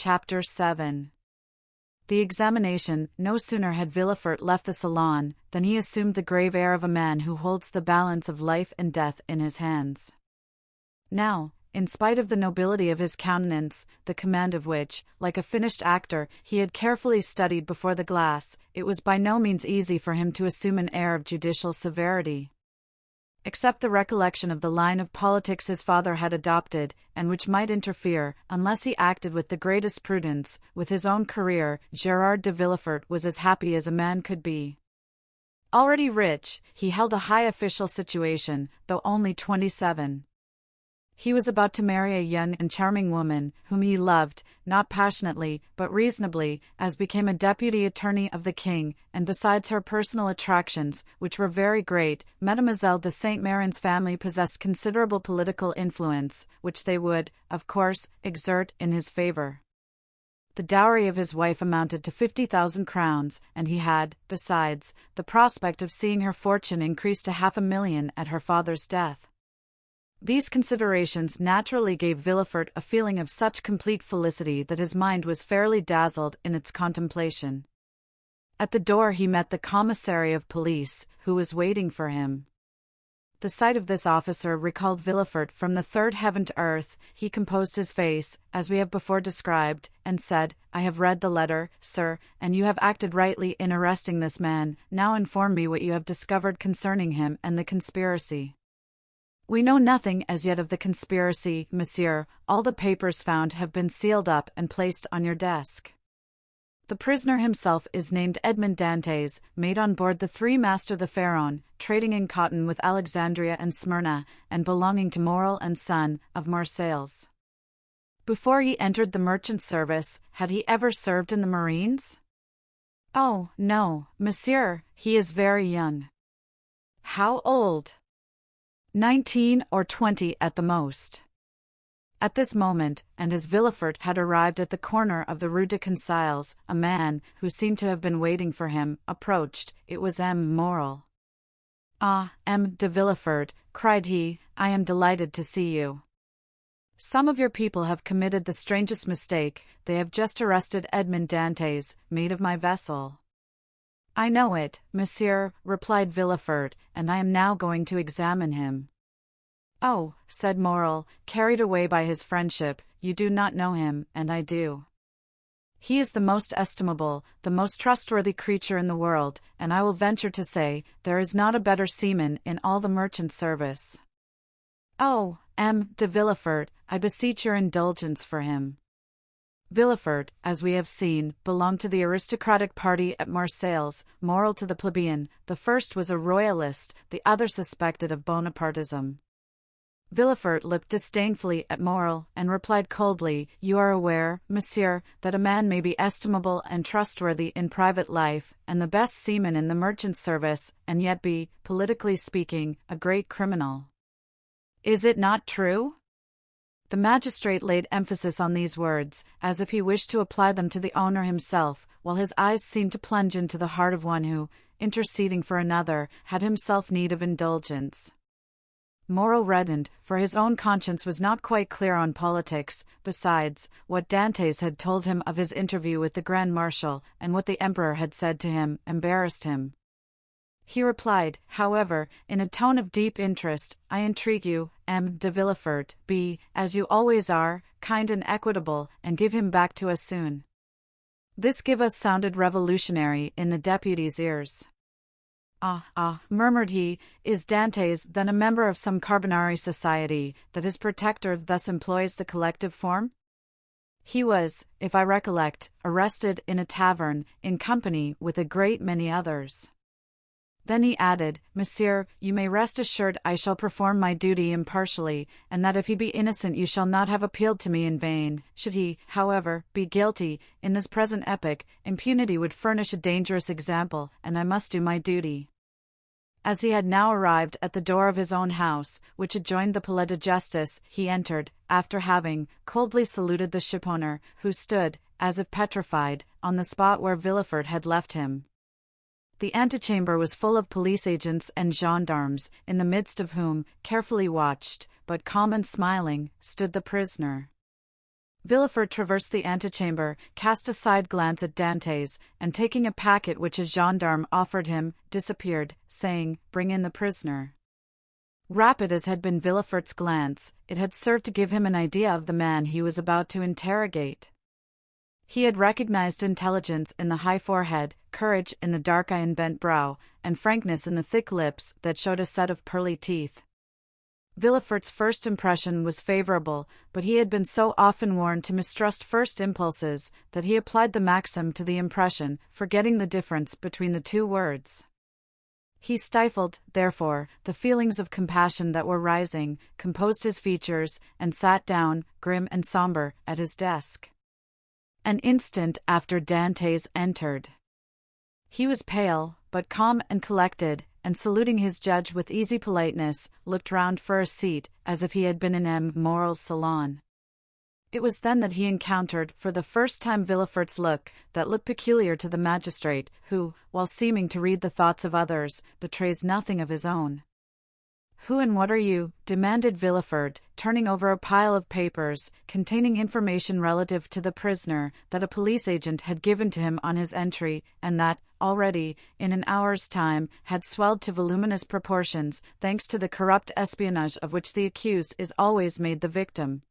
Chapter 7. The examination. No sooner had Villefort left the salon than he assumed the grave air of a man who holds the balance of life and death in his hands. Now, in spite of the nobility of his countenance, the command of which, like a finished actor, he had carefully studied before the glass, it was by no means easy for him to assume an air of judicial severity. Except the recollection of the line of politics his father had adopted, and which might interfere, unless he acted with the greatest prudence, with his own career, Gérard de Villefort was as happy as a man could be. Already rich, he held a high official situation, though only 27. He was about to marry a young and charming woman, whom he loved, not passionately, but reasonably, as became a deputy attorney of the king, and besides her personal attractions, which were very great, Mademoiselle de Saint-Méran's family possessed considerable political influence, which they would, of course, exert in his favor. The dowry of his wife amounted to 50,000 crowns, and he had, besides, the prospect of seeing her fortune increase to 500,000 at her father's death. These considerations naturally gave Villefort a feeling of such complete felicity that his mind was fairly dazzled in its contemplation. At the door he met the commissary of police, who was waiting for him. The sight of this officer recalled Villefort from the third heaven to earth. He composed his face, as we have before described, and said, "I have read the letter, sir, and you have acted rightly in arresting this man. Now inform me what you have discovered concerning him and the conspiracy." "We know nothing as yet of the conspiracy, monsieur. All the papers found have been sealed up and placed on your desk. The prisoner himself is named Edmond Dantès, mate on board the three-master the Pharaon, trading in cotton with Alexandria and Smyrna, and belonging to Morel and Son, of Marseilles. Before he entered the merchant service, had he ever served in the marines?" "Oh, no, monsieur, he is very young." "How old?" 19 or 20 at the most. At this moment, and as Villefort had arrived at the corner of the Rue de Concile, a man, who seemed to have been waiting for him, approached. It was M. Morel. "Ah, M. de Villefort," cried he, "I am delighted to see you. Some of your people have committed the strangest mistake. They have just arrested Edmond Dantès, mate of my vessel." "I know it, monsieur," replied Villefort, "and I am now going to examine him." "Oh," said Morel, carried away by his friendship, "you do not know him, and I do. He is the most estimable, the most trustworthy creature in the world, and I will venture to say, there is not a better seaman in all the merchant service. Oh, M. de Villefort, I beseech your indulgence for him." Villefort, as we have seen, belonged to the aristocratic party at Marseilles, Morel to the plebeian. The first was a royalist, the other suspected of Bonapartism. Villefort looked disdainfully at Morel, and replied coldly, "You are aware, monsieur, that a man may be estimable and trustworthy in private life, and the best seaman in the merchant service, and yet be, politically speaking, a great criminal. Is it not true?" The magistrate laid emphasis on these words, as if he wished to apply them to the owner himself, while his eyes seemed to plunge into the heart of one who, interceding for another, had himself need of indulgence. Morel reddened, for his own conscience was not quite clear on politics. Besides, what Dantès had told him of his interview with the Grand Marshal, and what the Emperor had said to him, embarrassed him. He replied, however, in a tone of deep interest, "I entreat you, M. de Villefort, be, as you always are, kind and equitable, and give him back to us soon." This "give us" sounded revolutionary in the deputy's ears. Ah, murmured he, "is Dantès then a member of some Carbonari society, that his protector thus employs the collective form? He was, if I recollect, arrested in a tavern, in company with a great many others." Then he added, "Monsieur, you may rest assured I shall perform my duty impartially, and that if he be innocent you shall not have appealed to me in vain. Should he, however, be guilty, in this present epoch, impunity would furnish a dangerous example, and I must do my duty." As he had now arrived at the door of his own house, which adjoined the Palais de Justice, he entered, after having coldly saluted the shipowner, who stood, as if petrified, on the spot where Villefort had left him. The antechamber was full of police agents and gendarmes, in the midst of whom, carefully watched, but calm and smiling, stood the prisoner. Villefort traversed the antechamber, cast a side glance at Dantes, and taking a packet which a gendarme offered him, disappeared, saying, "Bring in the prisoner." Rapid as had been Villefort's glance, it had served to give him an idea of the man he was about to interrogate. He had recognized intelligence in the high forehead, courage in the dark eye and bent brow, and frankness in the thick lips that showed a set of pearly teeth. Villefort's first impression was favorable, but he had been so often warned to mistrust first impulses that he applied the maxim to the impression, forgetting the difference between the two words. He stifled, therefore, the feelings of compassion that were rising, composed his features, and sat down, grim and somber, at his desk. An instant after Dantes entered. He was pale, but calm and collected, and saluting his judge with easy politeness, looked round for a seat, as if he had been in M. Morel's salon. It was then that he encountered, for the first time, Villefort's look, that look peculiar to the magistrate, who, while seeming to read the thoughts of others, betrays nothing of his own. "Who and what are you?" demanded Villefort, turning over a pile of papers, containing information relative to the prisoner, that a police agent had given to him on his entry, and that, already, in an hour's time, had swelled to voluminous proportions, thanks to the corrupt espionage of which the accused is always made the victim.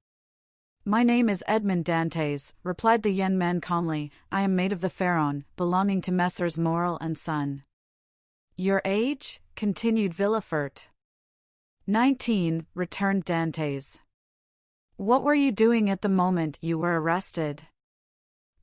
"My name is Edmond Dantes," replied the young man calmly. "I am mate of the Pharaon, belonging to Messrs. Morel and Son." "Your age?" continued Villefort. 19, returned Dantes. "What were you doing at the moment you were arrested?"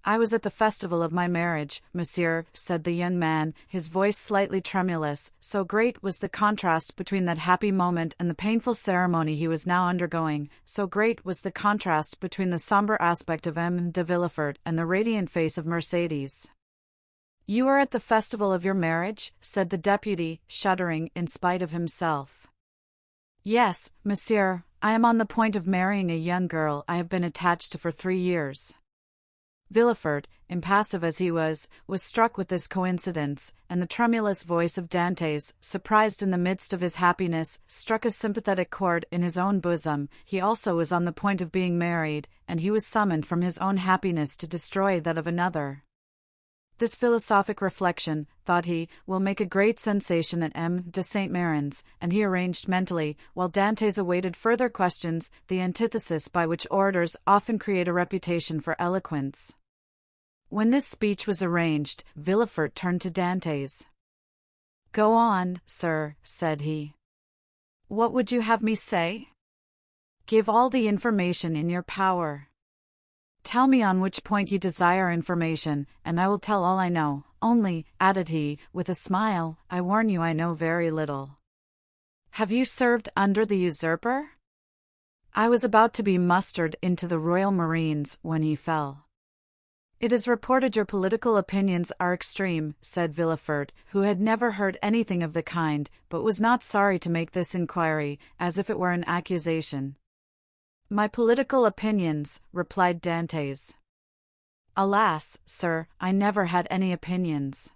"I was at the festival of my marriage, monsieur," said the young man, his voice slightly tremulous, so great was the contrast between that happy moment and the painful ceremony he was now undergoing, so great was the contrast between the sombre aspect of M. de Villefort and the radiant face of Mercédès. "You are at the festival of your marriage?" said the deputy, shuddering in spite of himself. "Yes, monsieur, I am on the point of marrying a young girl I have been attached to for 3 years. Villefort, impassive as he was struck with this coincidence, and the tremulous voice of Dantes, surprised in the midst of his happiness, struck a sympathetic chord in his own bosom. He also was on the point of being married, and he was summoned from his own happiness to destroy that of another. This philosophic reflection, thought he, will make a great sensation at M. de Saint Méran's, and he arranged mentally, while Dantes awaited further questions, the antithesis by which orators often create a reputation for eloquence. When this speech was arranged, Villefort turned to Dantes. "Go on, sir," said he. "What would you have me say?" "Give all the information in your power. Tell me on which point you desire information, and I will tell all I know. Only," added he, with a smile, "I warn you I know very little." "Have you served under the usurper?" "I was about to be mustered into the Royal Marines when he fell." "It is reported your political opinions are extreme," said Villefort, who had never heard anything of the kind, but was not sorry to make this inquiry, as if it were an accusation. "My political opinions," replied Dantes. "Alas, sir, I never had any opinions.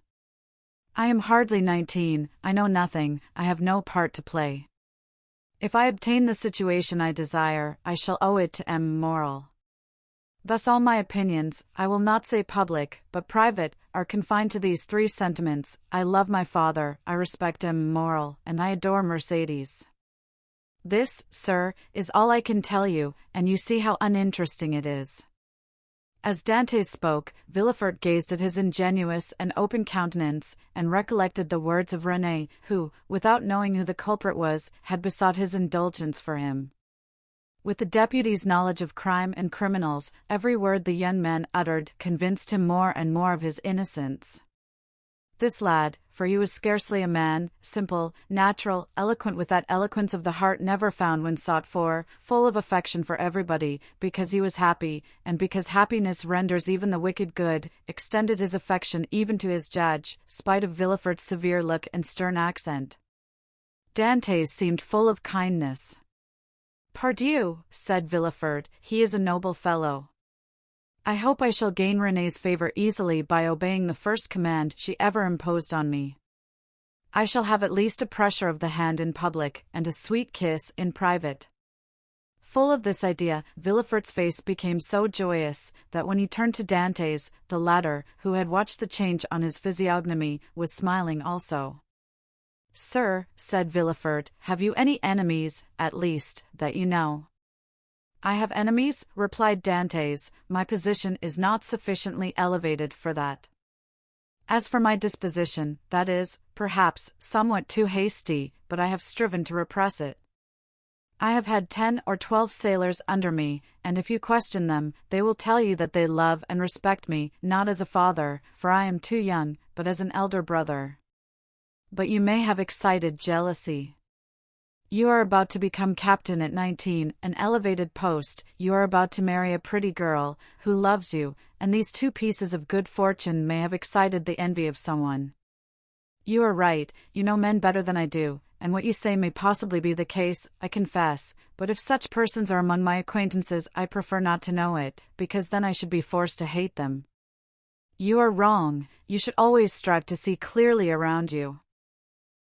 I am hardly 19, I know nothing, I have no part to play. If I obtain the situation I desire, I shall owe it to M. Morel. Thus all my opinions, I will not say public, but private, are confined to these 3 sentiments: I love my father, I respect M. Morel, and I adore Mercédès. This, sir, is all I can tell you, and you see how uninteresting it is." As Dantes spoke, Villefort gazed at his ingenuous and open countenance, and recollected the words of René, who, without knowing who the culprit was, had besought his indulgence for him. With the deputy's knowledge of crime and criminals, every word the young man uttered convinced him more and more of his innocence. This lad, for he was scarcely a man, simple, natural, eloquent with that eloquence of the heart never found when sought for, full of affection for everybody, because he was happy, and because happiness renders even the wicked good, extended his affection even to his judge, spite of Villefort's severe look and stern accent. Dantes seemed full of kindness. "Pardieu," said Villefort, "he is a noble fellow. I hope I shall gain René's favor easily by obeying the first command she ever imposed on me. I shall have at least a pressure of the hand in public, and a sweet kiss in private." Full of this idea, Villefort's face became so joyous that when he turned to Dantes, the latter, who had watched the change on his physiognomy, was smiling also. "Sir," said Villefort, "have you any enemies, at least, that you know?" "I have enemies," replied Dantes. "My position is not sufficiently elevated for that. As for my disposition, that is, perhaps, somewhat too hasty, but I have striven to repress it. I have had 10 or 12 sailors under me, and if you question them, they will tell you that they love and respect me, not as a father, for I am too young, but as an elder brother. But you may have excited jealousy. You are about to become captain at 19, an elevated post, you are about to marry a pretty girl, who loves you, and these 2 pieces of good fortune may have excited the envy of someone. You are right, you know men better than I do, and what you say may possibly be the case, I confess, but if such persons are among my acquaintances I prefer not to know it, because then I should be forced to hate them. You are wrong, you should always strive to see clearly around you.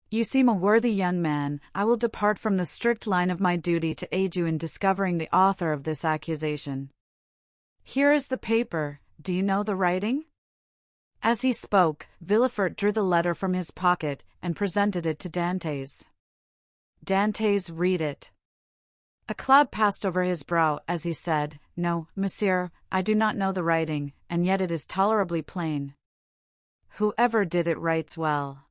You seem a worthy young man. I will depart from the strict line of my duty to aid you in discovering the author of this accusation. Here is the paper. Do you know the writing?" As he spoke, Villefort drew the letter from his pocket and presented it to Dantes. Dantes read it. A cloud passed over his brow as he said, "No, monsieur, I do not know the writing, and yet it is tolerably plain. Whoever did it writes well.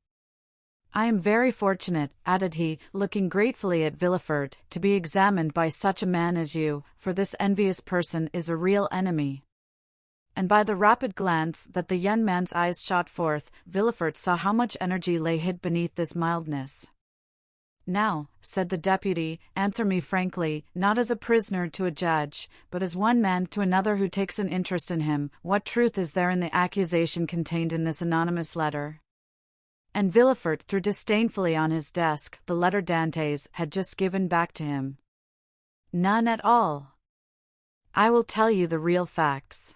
I am very fortunate," added he, looking gratefully at Villefort, "to be examined by such a man as you, for this envious person is a real enemy." And by the rapid glance that the young man's eyes shot forth, Villefort saw how much energy lay hid beneath this mildness. "Now," said the deputy, "answer me frankly, not as a prisoner to a judge, but as one man to another who takes an interest in him, what truth is there in the accusation contained in this anonymous letter?" And Villefort threw disdainfully on his desk the letter Dantes had just given back to him. "None at all. I will tell you the real facts.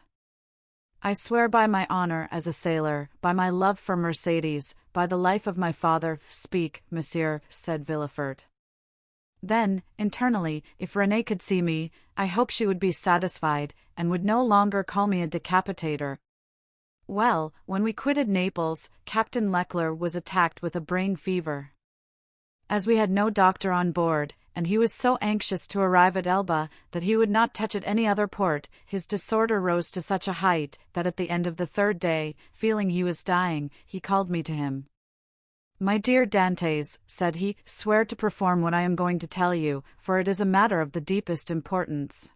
I swear by my honor as a sailor, by my love for Mercedes, by the life of my father." "Speak, monsieur," said Villefort. Then, internally, if Renée could see me, I hope she would be satisfied, and would no longer call me a decapitator. Well, when we quitted Naples, Captain Leclerc was attacked with a brain fever. As we had no doctor on board, and he was so anxious to arrive at Elba that he would not touch at any other port, his disorder rose to such a height that at the end of the 3rd day, feeling he was dying, he called me to him. "My dear Dantes," said he, "swear to perform what I am going to tell you, for it is a matter of the deepest importance."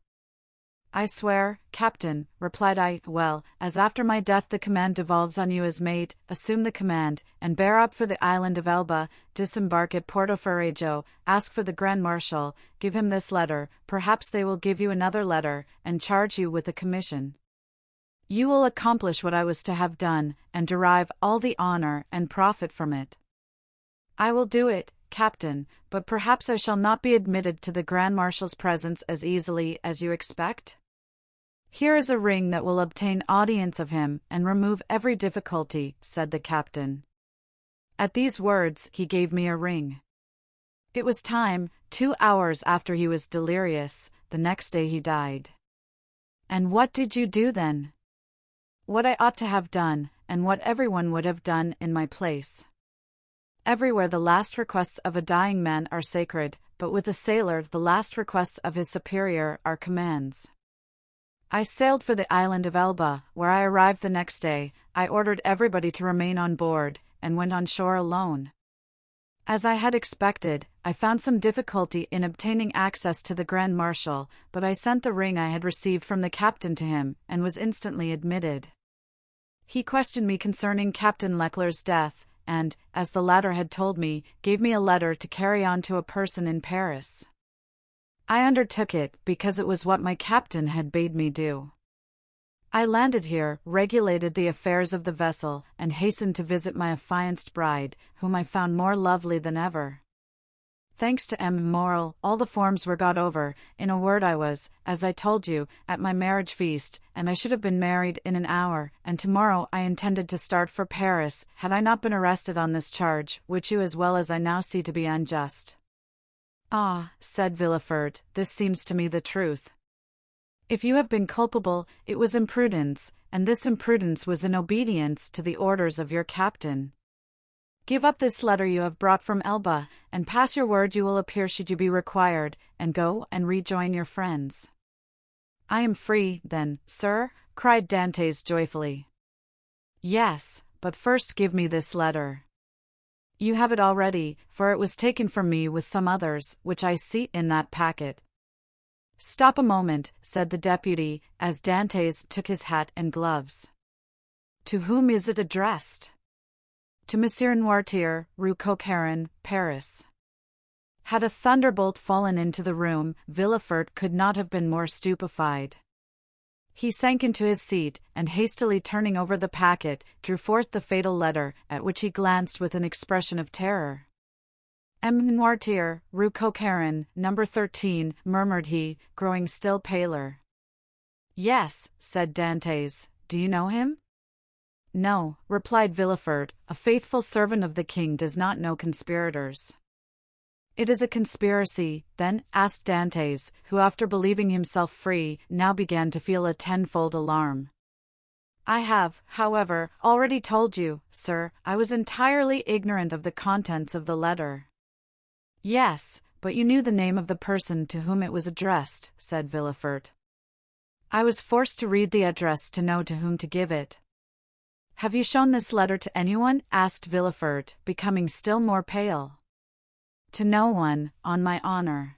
"I swear, Captain," replied I. "Well, as after my death the command devolves on you as mate, assume the command, and bear up for the island of Elba, disembark at Porto Ferrajo, ask for the Grand Marshal, give him this letter, perhaps they will give you another letter, and charge you with a commission. You will accomplish what I was to have done, and derive all the honor and profit from it." "I will do it, Captain, but perhaps I shall not be admitted to the Grand Marshal's presence as easily as you expect? Here is a ring that will obtain audience of him and remove every difficulty," said the captain. At these words, he gave me a ring. It was time, 2 hours after he was delirious, the next day he died. "And what did you do then?" "What I ought to have done, and what everyone would have done in my place. Everywhere the last requests of a dying man are sacred, but with a sailor the last requests of his superior are commands. I sailed for the island of Elba, where I arrived the next day. I ordered everybody to remain on board, and went on shore alone. As I had expected, I found some difficulty in obtaining access to the Grand Marshal, but I sent the ring I had received from the captain to him, and was instantly admitted. He questioned me concerning Captain Leclerc's death, and, as the latter had told me, gave me a letter to carry on to a person in Paris. I undertook it, because it was what my captain had bade me do. I landed here, regulated the affairs of the vessel, and hastened to visit my affianced bride, whom I found more lovely than ever. Thanks to M. Morel, all the forms were got over. In a word, I was, as I told you, at my marriage feast, and I should have been married in an hour, and tomorrow I intended to start for Paris, had I not been arrested on this charge, which you as well as I now see to be unjust. Ah, said Villefort, this seems to me the truth. If you have been culpable, it was imprudence, and this imprudence was in obedience to the orders of your captain. Give up this letter you have brought from Elba, and pass your word you will appear should you be required, and go and rejoin your friends. I am free, then, sir, cried Dantès joyfully. Yes, but first give me this letter. You have it already, for it was taken from me with some others, which I see in that packet. Stop a moment, said the deputy, as Dantès took his hat and gloves. To whom is it addressed? To Monsieur Noirtier, Rue Coq-Héron, Paris. Had a thunderbolt fallen into the room, Villefort could not have been more stupefied. He sank into his seat, and hastily turning over the packet, drew forth the fatal letter, at which he glanced with an expression of terror. M. Noirtier, Rue Coq-Héron, number 13, murmured he, growing still paler. Yes, said Dantès, do you know him? No, replied Villefort, a faithful servant of the king does not know conspirators. It is a conspiracy, then? Asked Dantès, who after believing himself free, now began to feel a tenfold alarm. I have, however, already told you, sir, I was entirely ignorant of the contents of the letter. Yes, but you knew the name of the person to whom it was addressed, said Villefort. I was forced to read the address to know to whom to give it. Have you shown this letter to anyone? Asked Villefort, becoming still more pale. To no one, on my honor.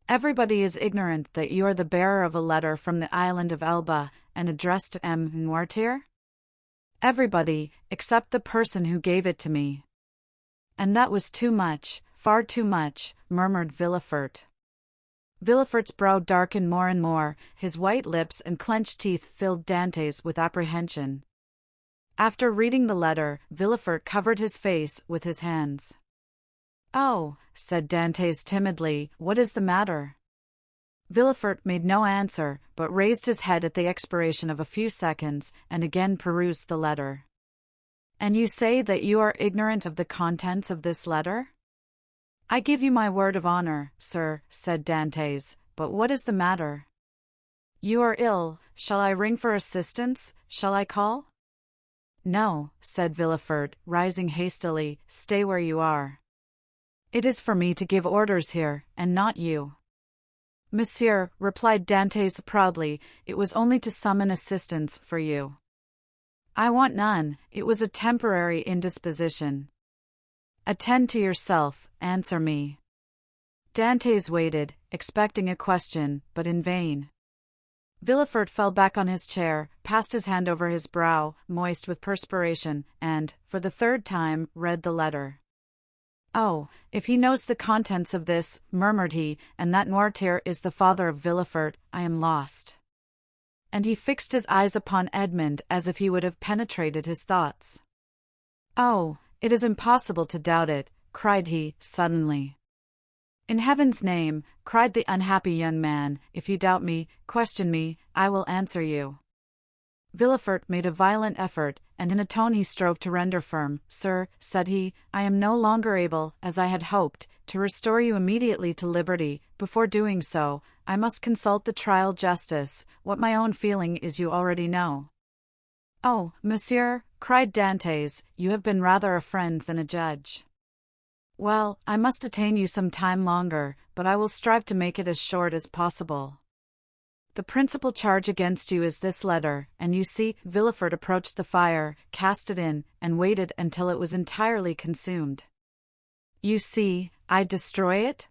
Everybody is ignorant that you are the bearer of a letter from the island of Elba, and addressed to M. Noirtier? Everybody, except the person who gave it to me. And that was too much, far too much, murmured Villefort. Villefort's brow darkened more and more, his white lips and clenched teeth filled Dantès with apprehension. After reading the letter, Villefort covered his face with his hands. Oh, said Dantès timidly, what is the matter? Villefort made no answer, but raised his head at the expiration of a few seconds, and again perused the letter. And you say that you are ignorant of the contents of this letter? I give you my word of honor, sir, said Dantès, but what is the matter? You are ill, shall I ring for assistance, shall I call? No, said Villefort, rising hastily, stay where you are. It is for me to give orders here, and not you. Monsieur, replied Dantès proudly, it was only to summon assistance for you. I want none, it was a temporary indisposition. Attend to yourself, answer me. Dantès waited, expecting a question, but in vain. Villefort fell back on his chair, passed his hand over his brow, moist with perspiration, and, for the third time, read the letter. Oh, if he knows the contents of this, murmured he, and that Noirtier is the father of Villefort, I am lost. And he fixed his eyes upon Edmond as if he would have penetrated his thoughts. Oh, it is impossible to doubt it, cried he, suddenly. In heaven's name, cried the unhappy young man, if you doubt me, question me, I will answer you. Villefort made a violent effort, and in a tone he strove to render firm. Sir, said he, I am no longer able, as I had hoped, to restore you immediately to liberty. Before doing so, I must consult the trial justice. What my own feeling is you already know. Oh, monsieur, cried Dantès, you have been rather a friend than a judge. Well, I must detain you some time longer, but I will strive to make it as short as possible. The principal charge against you is this letter, and you see, Villefort approached the fire, cast it in, and waited until it was entirely consumed. You see, I destroy it?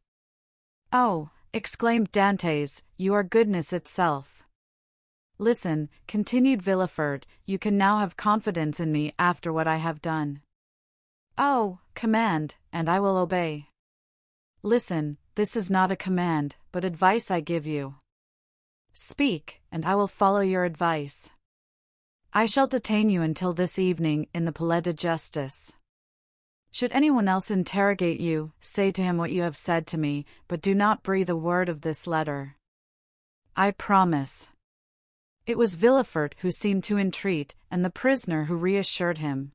Oh, exclaimed Dantès, you are goodness itself. Listen, continued Villefort, you can now have confidence in me after what I have done. Oh, command, and I will obey. Listen, this is not a command, but advice I give you. Speak, and I will follow your advice. I shall detain you until this evening in the Palais de Justice. Should anyone else interrogate you, say to him what you have said to me, but do not breathe a word of this letter. I promise. It was Villefort who seemed to entreat, and the prisoner who reassured him.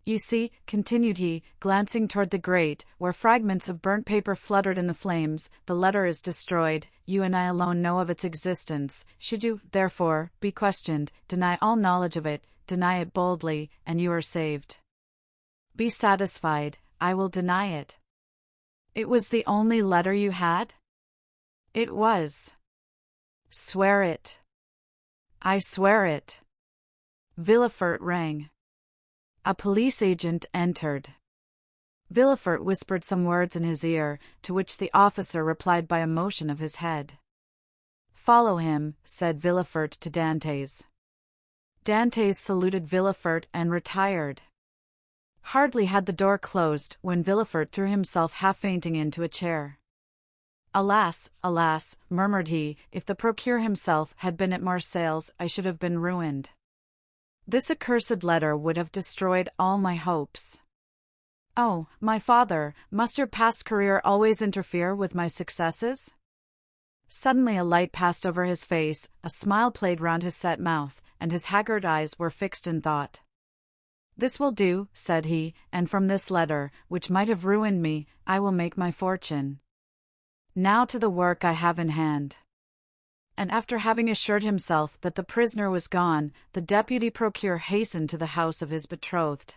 You see, continued he, glancing toward the grate, where fragments of burnt paper fluttered in the flames, the letter is destroyed, you and I alone know of its existence. Should you, therefore, be questioned, deny all knowledge of it, deny it boldly, and you are saved. Be satisfied, I will deny it. It was the only letter you had? It was. Swear it. I swear it. Villefort rang. A police agent entered. Villefort whispered some words in his ear, to which the officer replied by a motion of his head. Follow him, said Villefort to Dantès. Dantès saluted Villefort and retired. Hardly had the door closed when Villefort threw himself half-fainting into a chair. Alas, alas, murmured he, if the procureur himself had been at Marseilles, I should have been ruined. This accursed letter would have destroyed all my hopes. Oh, my father, must your past career always interfere with my successes? Suddenly a light passed over his face, a smile played round his set mouth, and his haggard eyes were fixed in thought. This will do, said he, and from this letter, which might have ruined me, I will make my fortune. Now to the work I have in hand. And after having assured himself that the prisoner was gone, the deputy procureur hastened to the house of his betrothed.